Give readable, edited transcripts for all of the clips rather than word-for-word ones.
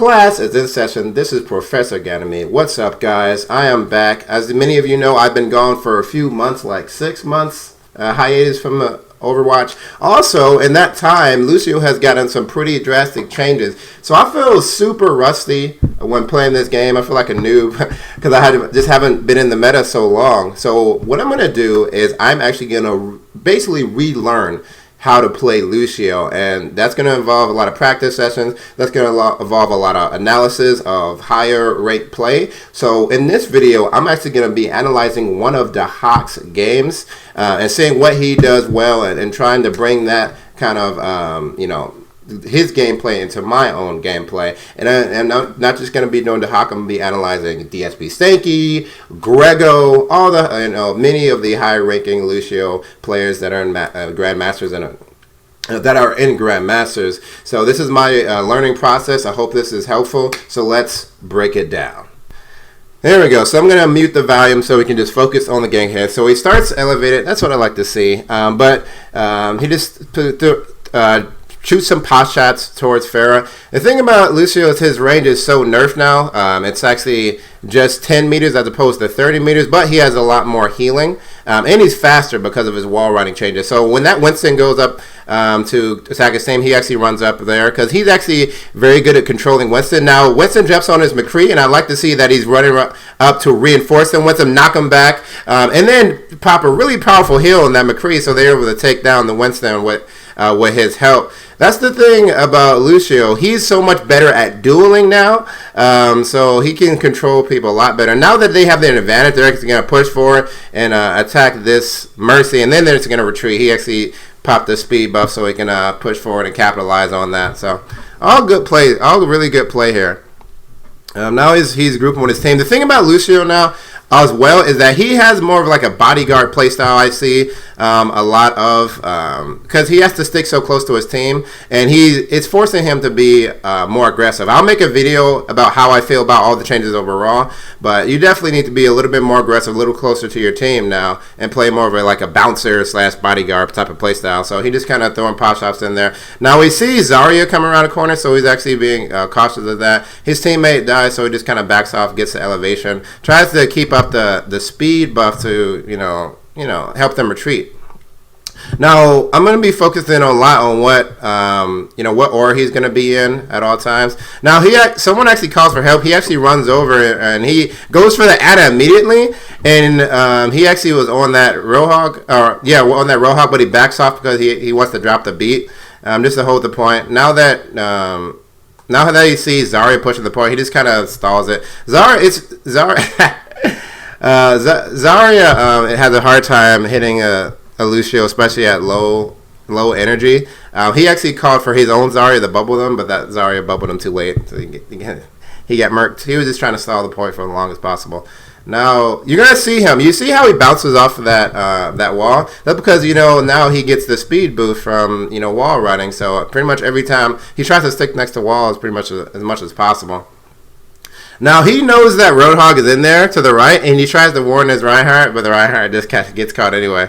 Class is in session. This is Professor Ganymede. What's up, guys? I am back. As many of you know, I've been gone for a few months, like 6 months, hiatus from Overwatch. Also, in that time, Lucio has gotten some pretty drastic changes. So I feel super rusty when playing this game. I feel like a noob because just haven't been in the meta so long. So what I'm going to do is I'm actually going to basically relearn how to play Lucio, and that's going to involve a lot of practice sessions. That's going to involve a lot of analysis of higher rate play. So in this video, I'm actually going to be analyzing one of Dhak's games and seeing what he does well, and trying to bring that kind of his gameplay into my own gameplay. And I'm not just going to be doing Dhak, I'm going to be analyzing DSP Stanky, Grego, all the many of the high-ranking Lucio players that are in Grandmasters and that are in Grandmasters. So this is my learning process. I hope this is helpful. So let's break it down. There we go. So I'm going to mute the volume so we can just focus on the game here. So he starts elevated. That's what I like to see. But he just shoots some pot shots towards Pharah. The thing about Lucio is his range is so nerfed now. It's actually just 10 meters as opposed to 30 meters, but he has a lot more healing. And he's faster because of his wall running changes. So when that Winston goes up to attack his team, he actually runs up there because he's actually very good at controlling Winston. Now, Winston jumps on his McCree, and I like to see that he's running up to reinforce him with him, knock him back, and then pop a really powerful heal in that McCree so they're able to take down the Winston with his help. That's the thing about Lucio. He's so much better at dueling now, so he can control people a lot better. Now that they have their advantage, they're actually going to push forward and attack this Mercy, and then they're just going to retreat. He actually popped the speed buff so he can push forward and capitalize on that. So all good play, all really good play here. Now he's grouping with his team. The thing about Lucio now as well is that he has more of like a bodyguard playstyle. I see a lot of because he has to stick so close to his team, and it's forcing him to be more aggressive. I'll make a video about how I feel about all the changes overall, but you definitely need to be a little bit more aggressive, a little closer to your team now, and play more of a bouncer / bodyguard type of playstyle. So he just kind of throwing pop shots in there. Now we see Zarya coming around the corner, so he's actually being cautious of that. His teammate dies, so he just kind of backs off, gets the elevation, tries to keep up the speed buff to help them retreat. Now I'm going to be focusing a lot on what aura he's going to be in at all times. Now someone actually calls for help. He actually runs over and he goes for the Ana immediately, and he actually was on that Roadhog, but he backs off because he wants to drop the beat just to hold the point. Now that he sees Zarya pushing the point, he just kind of stalls it. Zarya has a hard time hitting a Lucio, especially at low energy. He actually called for his own Zarya to bubble them, but that Zarya bubbled him too late. So he got murked. He was just trying to stall the point for as long as possible. Now you're gonna see him. You see how he bounces off of that wall? That's because now he gets the speed boost from wall running. So pretty much every time he tries to stick next to walls, pretty much as much as possible. Now he knows that Roadhog is in there to the right, and he tries to warn his Reinhardt, but the Reinhardt just gets caught anyway.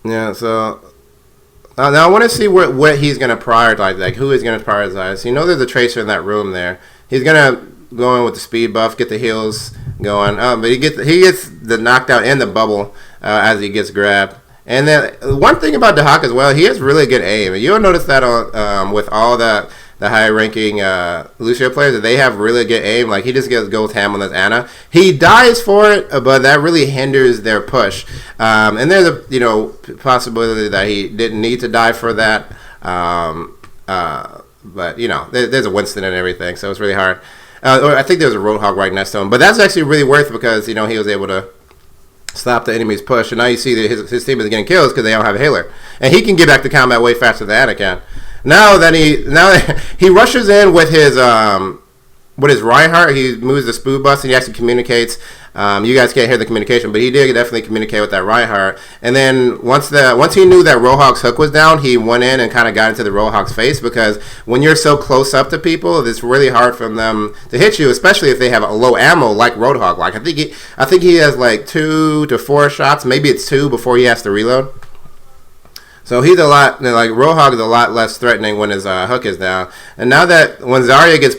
Yeah, so now I want to see what he's going to prioritize, like who he's going to prioritize. There's a Tracer in that room there. He's going to go in with the speed buff, get the heals going, but he gets the knockdown and the bubble as he gets grabbed. And then one thing about Dhak as well, he has really good aim. You'll notice that with all the high-ranking Lucio players, that they have really good aim. Like he just goes ham on this Ana. He dies for it, but that really hinders their push. And there's a possibility that he didn't need to die for that. But there's a Winston and everything, so it's really hard. I think there's a Roadhog right next to him, but that's actually really worth it because he was able to stop the enemy's push, and now you see that his team is getting kills because they don't have a healer, and he can get back to combat way faster than Ana can. Now that he rushes in with his Reinhardt, he moves the spood bus and he actually communicates. You guys can't hear the communication, but he did definitely communicate with that Reinhardt. And then once he knew that Roadhog's hook was down, he went in and kind of got into the Roadhog's face, because when you're so close up to people, it's really hard for them to hit you, especially if they have a low ammo like Roadhog. Like I think he has like 2 to 4 shots, maybe it's 2 before he has to reload. So he's a lot, like Roadhog is a lot less threatening when his hook is down. And now that when Zarya gets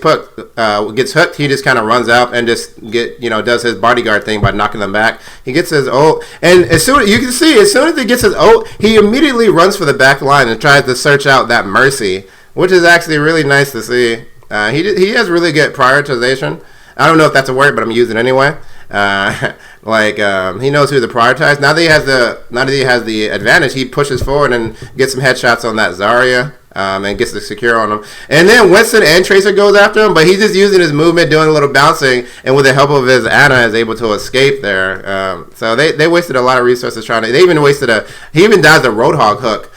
hooked, he just kind of runs out and just does his bodyguard thing by knocking them back. He gets his ult, and as soon as he gets his ult, he immediately runs for the back line and tries to search out that Mercy, which is actually really nice to see. He has really good prioritization. I don't know if that's a word, but I'm using it anyway. He knows who to prioritize. Now that he has the advantage, he pushes forward and gets some headshots on that Zarya, and gets the secure on him. And then Winston and Tracer goes after him, but he's just using his movement, doing a little bouncing, and with the help of his Ana is able to escape there. So they wasted a lot of resources trying to. He even dies the Roadhog hook.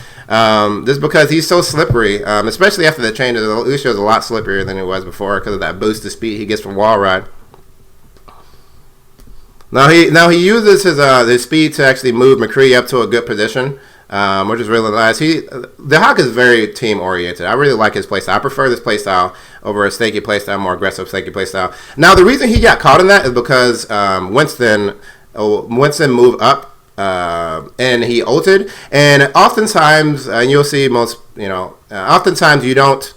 Just because he's so slippery, especially after the changes. Lucio is a lot slipperier than he was before because of that boost of speed he gets from wall ride. Now he uses his speed to actually move McCree up to a good position, which is really nice. Dhak is very team oriented. I really like his playstyle. I prefer this playstyle over a snaky playstyle, more aggressive snaky playstyle. Now the reason he got caught in that is because Winston moved up. And he ulted, and oftentimes, you'll see oftentimes you don't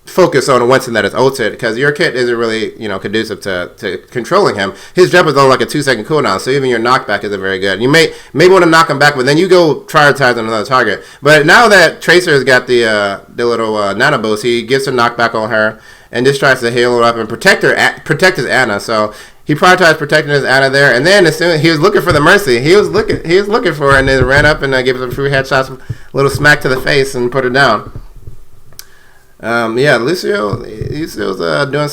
focus on Winston that is ulted because your kit isn't really, conducive to controlling him. His jump is on like a 2-second cooldown, so even your knockback isn't very good. You may want to knock him back, but then you go prioritize on another target. But now that Tracer has got the little nano boost, he gets a knockback on her and just tries to heal her up and protect his Ana. So he prioritized protecting his Ana there, and then as soon as he was looking for the Mercy, he was looking for her, and then ran up and gave her some free headshots, a little smack to the face, and put her down. Lucio's doing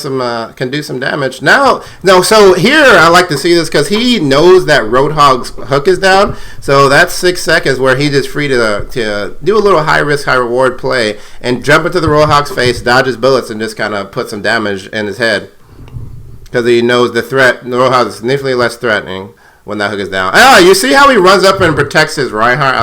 can do some damage. So here I like to see this because he knows that Roadhog's hook is down. So that's 6 seconds where he's just free to do a little high risk, high reward play and jump into the Roadhog's face, dodge his bullets, and just kind of put some damage in his head because he knows the Roadhog is significantly less threatening when that hook is down. You see how he runs up and protects his Reinhardt?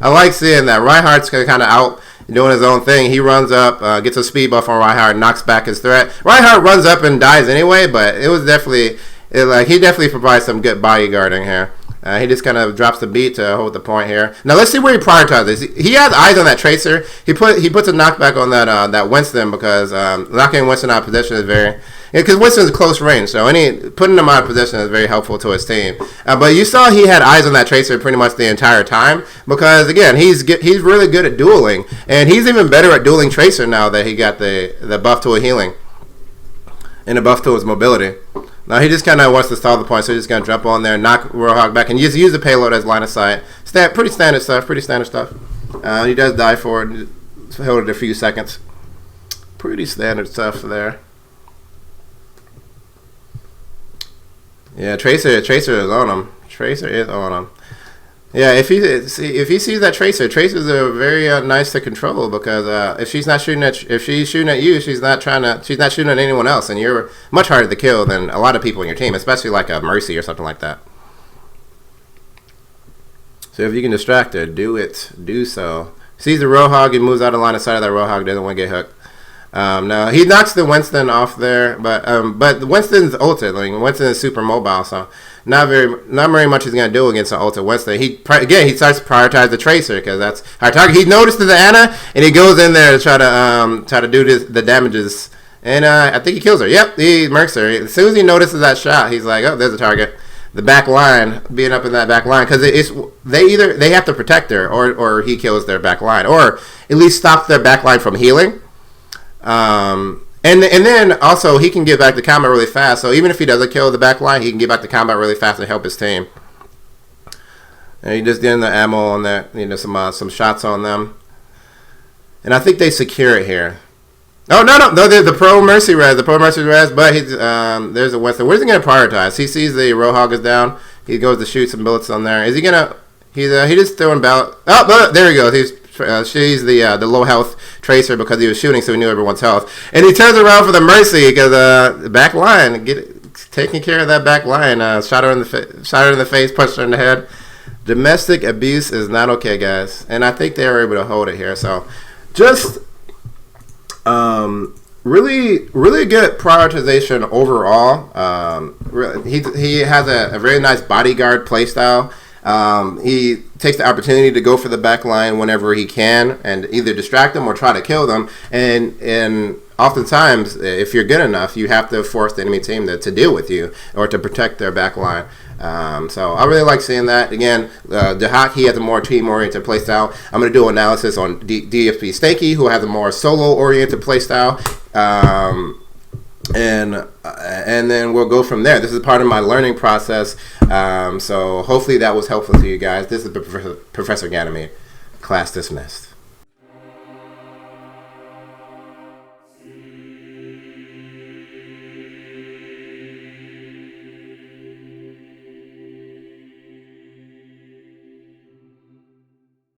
I like seeing that. Reinhardt's kind of out doing his own thing. He runs up, gets a speed buff on Reinhardt, knocks back his threat. Reinhardt runs up and dies anyway, but it was definitely he definitely provides some good bodyguarding here. He just kind of drops the beat to hold the point here. Now let's see where he prioritizes. He has eyes on that Tracer. He puts a knockback on that Winston because knocking Winston out of position is very. Because Winston's close range, so putting him out of position is very helpful to his team. But you saw he had eyes on that Tracer pretty much the entire time because again he's really good at dueling, and he's even better at dueling Tracer now that he got the buff to a healing and a buff to his mobility. Now he just kind of wants to stall the point, so he's just gonna jump on there, knock Roadhog back, and just use the payload as line of sight. Pretty standard stuff. He does die for it. Held it a few seconds. Pretty standard stuff there. Yeah, Tracer is on him. Yeah, if he sees that Tracer's a very nice to control because if she's shooting at you, she's not shooting at anyone else, and you're much harder to kill than a lot of people in your team, especially like a Mercy or something like that. So if you can distract her, do so. Sees the Roadhog, he moves out of line of sight of that Roadhog, doesn't want to get hooked. No, he knocks the Winston off there, but Winston's ulted. Winston is super mobile, so not very much he's gonna do against an ulted Winston. He starts to prioritize the Tracer because that's our target. He notices the Ana and he goes in there to try to do the damages, and I think he kills her. Yep, he murks her. As soon as he notices that shot, he's like, oh, there's a target. The back line, being up in that back line, because they have to protect her, or he kills their back line, or at least stops their back line from healing. And then also he can get back to combat really fast. So even if he doesn't kill the back line, he can get back to combat really fast and help his team. And he just getting the ammo on that, some shots on them. And I think they secure it here. Oh no, the Pro Mercy res, but he's there's a Winston. Where's he gonna prioritize? He sees the Roadhog is down. He goes to shoot some bullets on there. Is he gonna? He just throwing about. Oh, there he goes. She's the low health Tracer because he was shooting, so he knew everyone's health. And he turns around for the Mercy because the back line, taking care of that back line. Shot her in the face, punched her in the head. Domestic abuse is not okay, guys. And I think they were able to hold it here. So just really good prioritization overall. He has a very nice bodyguard playstyle. He takes the opportunity to go for the back line whenever he can and either distract them or try to kill them. And oftentimes, if you're good enough, you have to force the enemy team to deal with you or to protect their back line. So I really like seeing that. Again, Dhak, he has a more team-oriented playstyle. I'm going to do analysis on DSP Stakey, who has a more solo-oriented playstyle. And then we'll go from there. This is part of my learning process. So hopefully that was helpful to you guys. This is Professor Ganymede. Class dismissed.